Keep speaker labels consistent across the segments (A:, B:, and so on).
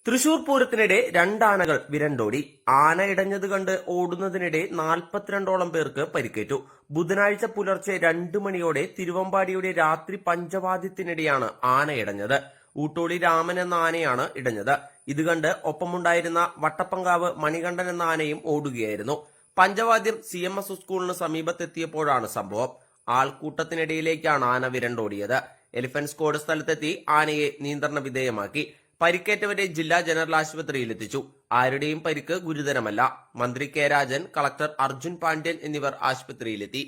A: തൃശൂർ പൂരത്തിനിടെ രണ്ടാനകൾ വിരണ്ടോടി. ആന ഇടഞ്ഞത് കണ്ട് ഓടുന്നതിനിടെ 42ഓളം പേർക്ക് പരിക്കേറ്റു. ബുധനാഴ്ച പുലർച്ചെ 2 മണിയോടെ തിരുവമ്പാടിയുടെ രാത്രി പഞ്ചവാദ്യത്തിനിടെയാണ് ആന ഇടഞ്ഞത്. ഊട്ടോളി രാമൻ എന്ന ആനയാണ് ഇടഞ്ഞത്. ഇത് കണ്ട് ഒപ്പമുണ്ടായിരുന്ന വട്ടപ്പങ്കാവ് മണികണ്ഠൻ എന്ന ആനയും ഓടുകയായിരുന്നു. പഞ്ചവാദ്യം CMS സ്കൂളിന് സമീപത്തെത്തിയപ്പോഴാണ് സംഭവം. ആൾക്കൂട്ടത്തിനിടയിലേക്കാണ് ആന വിരണ്ടോടിയത്. എലിഫന്റ് സ്ക്വാഡ് സ്ഥലത്തെത്തി ആനയെ നിയന്ത്രണ വിധേയമാക്കി. പരിക്കേറ്റവരെ ജില്ലാ ജനറൽ ആശുപത്രിയിലെത്തിച്ചു. ആരുടെയും പരിക്ക് ഗുരുതരമല്ല. മന്ത്രി കെ രാജൻ, കളക്ടർ അർജുൻ പാണ്ഡ്യൻ എന്നിവർ ആശുപത്രിയിലെത്തി.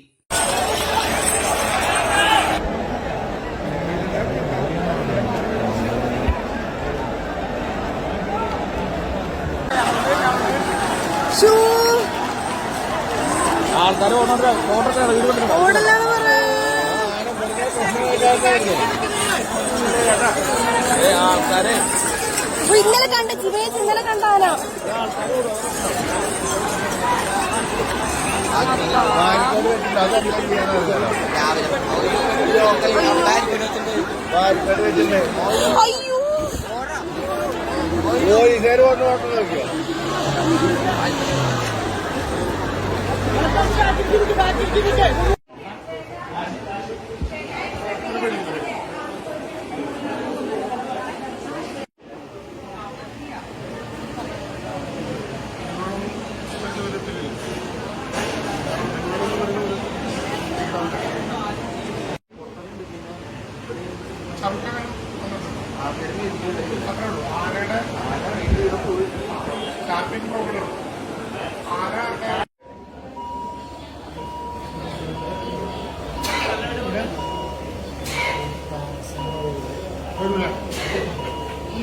B: ഇന്നലെ കണ്ട ജിവേഷ് ഇന്നലെ കണ്ടാനോ അയ്യോ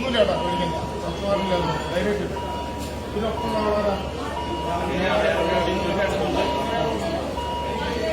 C: ഒന്നുമില്ല, ധൈര്യമായിട്ട് ഇതിനൊപ്പം